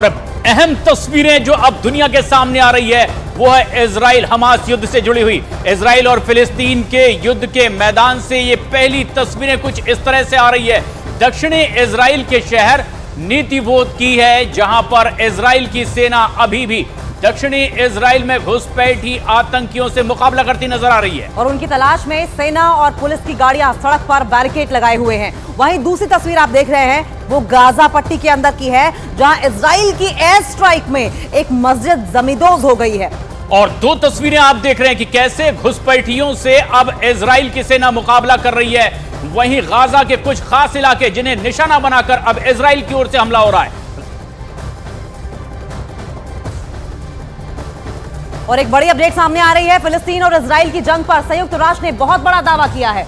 अहम तस्वीरें जो अब दुनिया के सामने आ रही है वो है इजराइल हमास युद्ध से जुड़ी हुई। इजराइल और फिलिस्तीन के युद्ध के मैदान से ये पहली तस्वीरें कुछ इस तरह से आ रही है। दक्षिणी इजराइल के शहर नीतिवोत की है, जहां पर इजराइल की सेना अभी भी दक्षिणी इजराइल में घुसपैठी आतंकियों से मुकाबला करती नजर आ रही है और उनकी तलाश में सेना और पुलिस की गाड़ियां सड़क पर बैरिकेड लगाए हुए हैं। वहीं दूसरी तस्वीर आप देख रहे हैं वो गाजा पट्टी के अंदर की है, जहां इजराइल की एयर स्ट्राइक में एक मस्जिद जमींदोज हो गई है। और दो तस्वीरें आप देख रहे हैं कि कैसे घुसपैठियों से अब इजराइल की सेना मुकाबला कर रही है। वहीं गाजा के कुछ खास इलाके जिन्हें निशाना बनाकर अब इजराइल की ओर से हमला हो रहा है। और एक बड़ी अपडेट सामने आ रही है, फिलिस्तीन और इजराइल की जंग पर संयुक्त राष्ट्र ने बहुत बड़ा दावा किया है।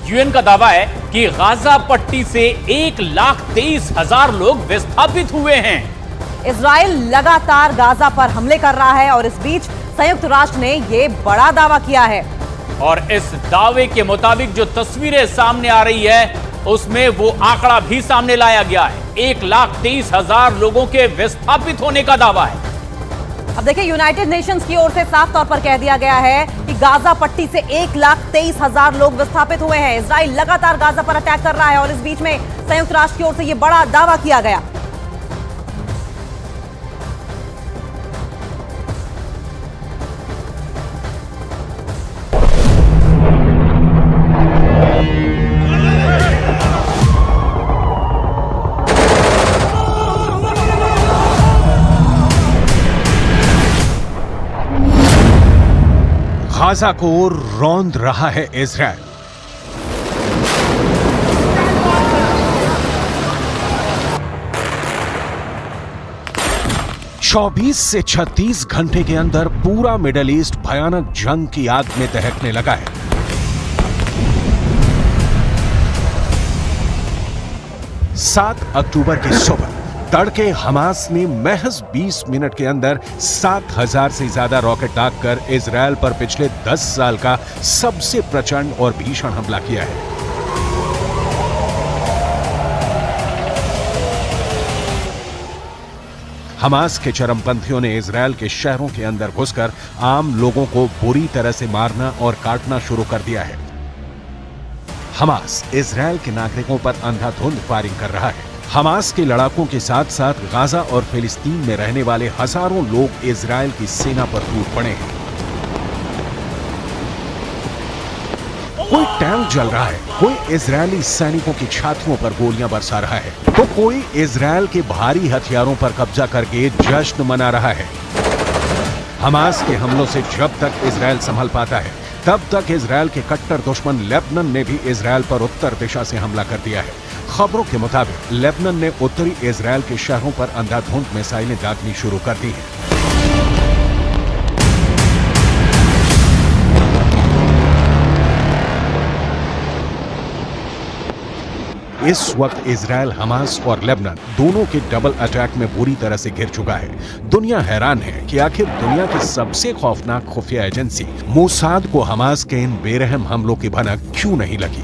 यूएन का दावा है कि गाजा पट्टी से 1,23,000 लोग विस्थापित हुए हैं। इजराइल लगातार गाजा पर हमले कर रहा है और इस बीच संयुक्त राष्ट्र ने यह बड़ा दावा किया है। और इस दावे के मुताबिक जो तस्वीरें सामने आ रही है उसमें वो आंकड़ा भी सामने लाया गया है। 1,23,000 लोगों के विस्थापित होने का दावा है। अब देखिए, यूनाइटेड नेशंस की ओर से साफ तौर पर कह दिया गया है कि गाजा पट्टी से 1,23,000 लोग विस्थापित हुए हैं। इजराइल लगातार गाजा पर अटैक कर रहा है और इस बीच में संयुक्त राष्ट्र की ओर से यह बड़ा दावा किया गया। गाजा को रौंद रहा है इजराइल। चौबीस से 36 घंटे के अंदर पूरा मिडिल ईस्ट भयानक जंग की आग में दहकने लगा है। सात अक्टूबर की सुबह तड़के हमास ने महज 20 मिनट के अंदर 7,000 से ज्यादा रॉकेट दागकर इजराइल पर पिछले 10 साल का सबसे प्रचंड और भीषण हमला किया है। हमास के चरमपंथियों ने इजराइल के शहरों के अंदर घुसकर आम लोगों को बुरी तरह से मारना और काटना शुरू कर दिया है। हमास इजराइल के नागरिकों पर अंधाधुंध फायरिंग कर रहा है। हमास के लड़ाकों के साथ साथ गाजा और फिलिस्तीन में रहने वाले हजारों लोग इजराइल की सेना पर टूट पड़े हैं। कोई टैंक जल रहा है, कोई इजरायली सैनिकों की छातियों पर गोलियां बरसा रहा है, तो कोई इजराइल के भारी हथियारों पर कब्जा करके जश्न मना रहा है। हमास के हमलों से जब तक इजराइल संभल पाता है, तब तक इजराइल के कट्टर दुश्मन लेबनान ने भी इजराइल पर उत्तर दिशा से हमला कर दिया है। खबरों के मुताबिक लेबनान ने उत्तरी इजराइल के शहरों पर अंधाधुंध मिसाइलें दागनी शुरू कर दी हैं। इस वक्त इजराइल, हमास और लेबनान दोनों के डबल अटैक में बुरी तरह से घिर चुका है। दुनिया हैरान है कि आखिर दुनिया की सबसे खौफनाक खुफिया एजेंसी मोसाद को हमास के इन बेरहम हमलों की भनक क्यों नहीं लगी।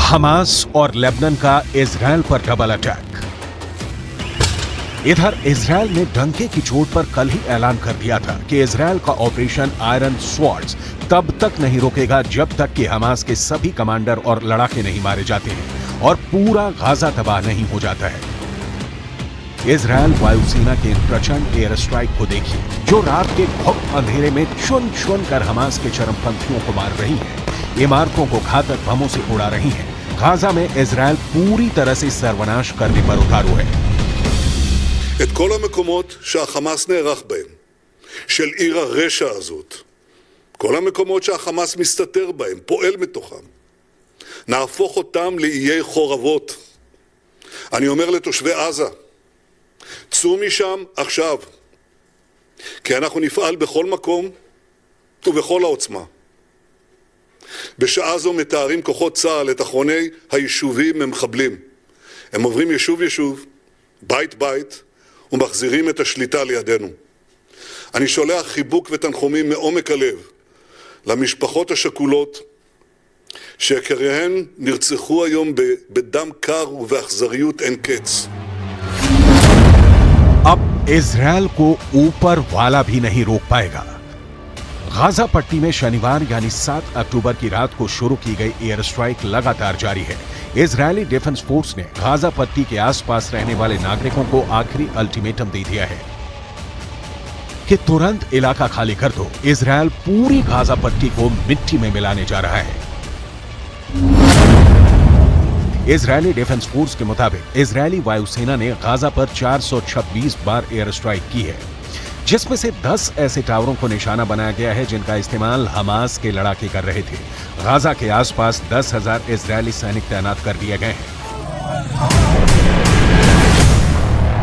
हमास और लेबनान का इजराइल पर डबल अटैक। इधर इजराइल ने डंके की चोट पर कल ही ऐलान कर दिया था कि इजराइल का ऑपरेशन आयरन स्वॉर्ड्स तब तक नहीं रुकेगा जब तक कि हमास के सभी कमांडर और लड़ाके नहीं मारे जाते हैं और पूरा गाजा तबाह नहीं हो जाता है। इजराइल वायुसेना के प्रचंड एयर स्ट्राइक को देखिए, जो रात के घुप अंधेरे में चुन चुन कर हमास के चरमपंथियों को मार रही है, इमारतों को घातक बमों से उड़ा रही है। गाजा में इजराइल पूरी तरह से सर्वनाश करने पर उतारू है। את כל המקומות שהחמאס נערך בהם, של עיר הרשע הזאת, כל המקומות שהחמאס מסתתר בהם, פועל מתוכם, נהפוך אותם לאיי חורבות. אני אומר לתושבי עזה, צאו משם עכשיו, כי אנחנו נפעל בכל מקום ובכל העוצמה. בשעה זו מתארים כוחות צה"ל את אחרוני היישובים ממחבלים. הם עוברים יישוב יישוב, בית בית, ומחזירים את השליטה לידינו. אני שולח חיבוק ותנחומים מעומק הלב למשפחות השכולות שיקיריהן נרצחו היום בדם קר ובאכזריות אין קץ. अब इजरायल को ऊपर वाला भी नहीं रोक पाएगा। गाजा पट्टी में शनिवार यानी 7 अक्टूबर की रात को शुरू की गई एयर स्ट्राइक लगातार जारी है। इजरायली डिफेंस फोर्स ने गाजा पट्टी के आसपास रहने वाले नागरिकों को आखिरी अल्टीमेटम दे दिया है कि तुरंत इलाका खाली कर दो। इजरायल पूरी गाजा पट्टी को मिट्टी में मिलाने जा रहा है। इजरायली डिफेंस फोर्स के मुताबिक इजरायली वायुसेना ने गाजा पर 426 बार एयर स्ट्राइक की है, जिसमें से 10 ऐसे टावरों को निशाना बनाया गया है जिनका इस्तेमाल हमास के लड़ाके कर रहे थे। गाजा के आसपास 10,000 इजरायली सैनिक तैनात कर दिए गए हैं।